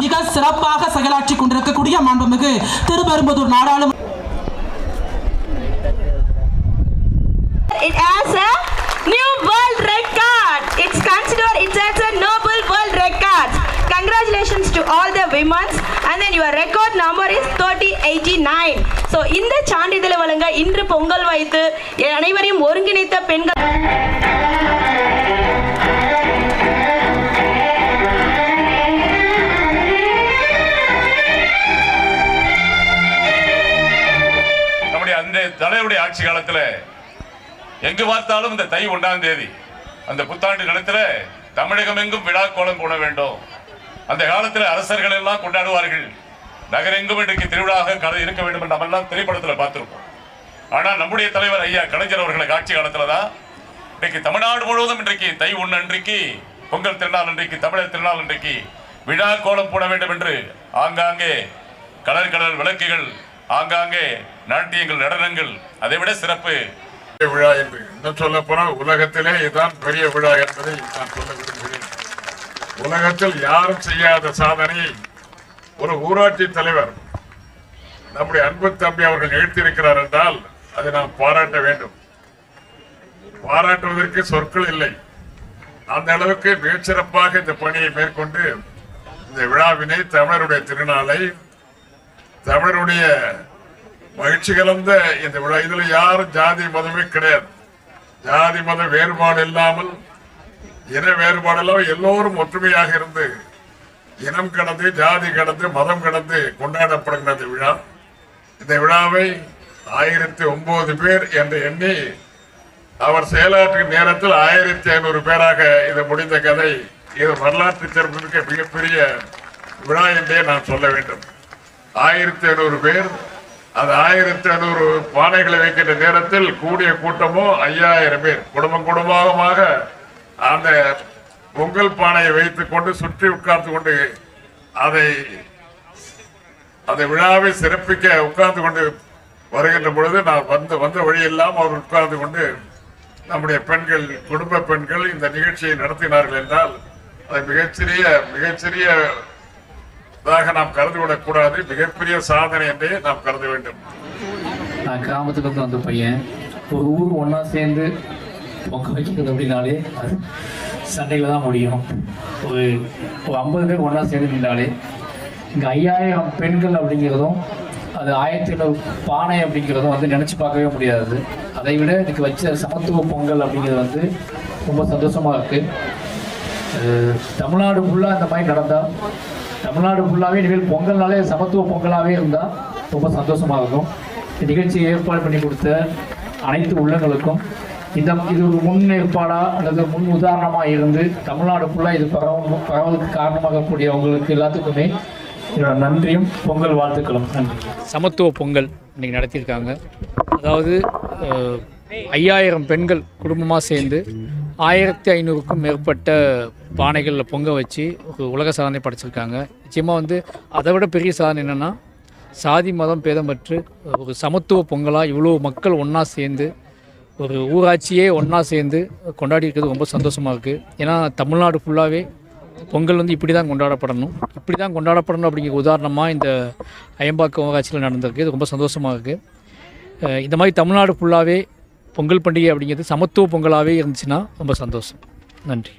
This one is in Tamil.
மிக சிறப்பாக செயலாற்றி கொண்டிருக்கக்கூடிய மாண்புமிகு திருப்பெரும்புதூர் நாடாளுமன்ற It has a new world record. It's considered it's as a noble world record. Congratulations to all the women, and then your record number is 3089. So இந்த சான்றிதழை வழங்க இன்று பொங்கல் வைத்து அனைவரையும் ஒருங்கிணைத்த பெண்கள் நம்முடைய அந்த தலைவருடைய ஆட்சி காலத்தில் எங்கு பார்த்தாலும் இந்த தை 1ஆம் தேதி அந்த புத்தாண்டு நிலத்தில் தமிழகம் எங்கும் விழா கோலம் போட வேண்டும். அந்த காலத்தில் அரசர்கள் எல்லாம் கொண்டாடுவார்கள். நகரெங்கும் இன்றைக்கு திருவிழாவாக இருக்க வேண்டும் என்று நம்ம எல்லாம் திரைப்படத்தில் பார்த்திருப்போம். ஆனால் நம்முடைய தலைவர் ஐயா கலைஞர் அவர்களுக்கு ஆட்சி காலத்தில் தான் இன்றைக்கு தமிழ்நாடு முழுவதும் இன்றைக்கு தை 1 அன்றைக்கு பொங்கல் திருநாள் அன்றைக்கு தமிழர் திருநாள் அன்றைக்கு விழா கோலம் போட வேண்டும் என்று ஆங்காங்கே கலர் கலர் விளக்குகள், ஆங்காங்கே நாட்டியங்கள், நடனங்கள், அதைவிட சிறப்பு விழா என்று இன்னும் சொல்ல போனால் உலகத்திலே இதுதான் பெரிய விழா என்பதை நான் சொல்ல விரும்புகிறேன். உலகத்தில் யாரும் செய்யாத சாதனையை ஒரு ஊராட்சி தலைவர் நம்முடைய அன்பு தம்பி அவர்கள் நிகழ்த்தியிருக்கிறார் என்றால் அதை நாம் பாராட்ட வேண்டும். பாராட்டுவதற்கு சொற்கள் இல்லை. அந்த அளவுக்கு மிகச்சிறப்பாக இந்த பணியை மேற்கொண்டு இந்த விழாவினை, தமிழருடைய திருநாளை, தமிழருடைய மகிழ்ச்சி கலந்த இந்த விழா, இதுல யாரும் ஜாதி மதமே கிடையாது. ஜாதி மத வேறுபாடு இல்லாமல், இன வேறுபாடு இல்லாமல் எல்லோரும் ஒற்றுமையாக இருந்து இனம் கடந்து, ஜாதி கடந்து, மதம் கடந்து கொண்டாடப்படுகிற இந்த விழா. இந்த விழாவை 1009 பேர் என்று எண்ணி அவர் செயலாற்றும் நேரத்தில் 1500 பேராக இது முடிந்த கதை. இது வரலாற்று சிறப்புமிக்க மிகப்பெரிய விழா என்றே நான் சொல்ல வேண்டும். 1500 பேர், அது 1500 பானைகளை வைக்கின்ற நேரத்தில் கூடிய கூட்டமோ 5000 பேர் குடும்பமாக அந்த பொங்கல் பானையை வைத்துக் கொண்டு சுற்றி உட்கார்ந்து கொண்டு அதை விழாவை சிறப்பிக்க உட்கார்ந்து கொண்டு வருகின்ற பொழுது நான் வந்த வழியெல்லாம் அவர் உட்கார்ந்து கொண்டு நம்முடைய பெண்கள், குடும்ப பெண்கள் இந்த நிகழ்ச்சியை நடத்தினார்கள் என்றால் அதை மிகச்சிறியதாக நாம் கருதிவிடக் கூடாது. மிகப்பெரிய சாதனை என்றே நாம் கருத வேண்டும். நான் கிராமத்துல இருந்து வந்த பையன், ஒரு ஊர் ஒன்னா சேர்ந்து பொங்கல் வைக்கிறது அப்படின்னாலே அது சண்டையில தான் முடியும். ஒரு 50 பேர் ஒன்னா சேர்ந்து நின்றாலே, இங்கே 5000 பெண்கள் அப்படிங்கிறதும் அது 1500 பானை அப்படிங்கிறதும் வந்து நினச்சி பார்க்கவே முடியாது. அதை விட இதுக்கு வச்ச சமத்துவ பொங்கல் அப்படிங்கிறது ரொம்ப சந்தோஷமாக இருக்குது. தமிழ்நாடு ஃபுல்லாக இந்த மாதிரி நடந்தால், தமிழ்நாடு ஃபுல்லாகவே இனிமேல் பொங்கல்னாலே சமத்துவ பொங்கலாகவே இருந்தால் ரொம்ப சந்தோஷமாக இருக்கும். இந்த நிகழ்ச்சியை ஏற்பாடு பண்ணி கொடுத்த அனைத்து உள்ளங்களுக்கும், இது ஒரு முன்னேற்பாடாக அல்லது முன் உதாரணமாக இருந்து தமிழ்நாடு ஃபுல்லாக இது பரவலுக்கு காரணமாகக்கூடியவங்களுக்கு எல்லாத்துக்குமே என்னோட நன்றியும் பொங்கல் வாழ்த்துக்களும். நன்றி. சமத்துவ பொங்கல் இன்றைக்கி நடத்தியிருக்காங்க. அதாவது 5000 பெண்கள் குடும்பமாக சேர்ந்து 1500க்கும் மேற்பட்ட பானைகளில் பொங்க வச்சு ஒரு உலக சாதனை படைச்சிருக்காங்க. நிச்சயமாக வந்து அதை விட பெரிய சாதனை என்னென்னா, சாதி மதம் பேதமற்று ஒரு சமத்துவ பொங்கலாக இவ்வளோ மக்கள் ஒன்றா சேர்ந்து ஒரு ஊராட்சியே ஒன்றா சேர்ந்து கொண்டாடி இருக்கிறது ரொம்ப சந்தோஷமாக இருக்குது. ஏன்னா தமிழ்நாடு ஃபுல்லாகவே பொங்கல் வந்து இப்படி தான் கொண்டாடப்படணும் அப்படிங்கிற உதாரணமாக இந்த அயம்பாக்கம் ஊராட்சியில் நடந்திருக்கு. இது ரொம்ப சந்தோஷமாக இருக்குது. இந்த மாதிரி தமிழ்நாடு ஃபுல்லாகவே பொங்கல் பண்டிகை அப்படிங்கிறது சமத்துவ பொங்கலாகவே இருந்துச்சுன்னா ரொம்ப சந்தோஷம். நன்றி.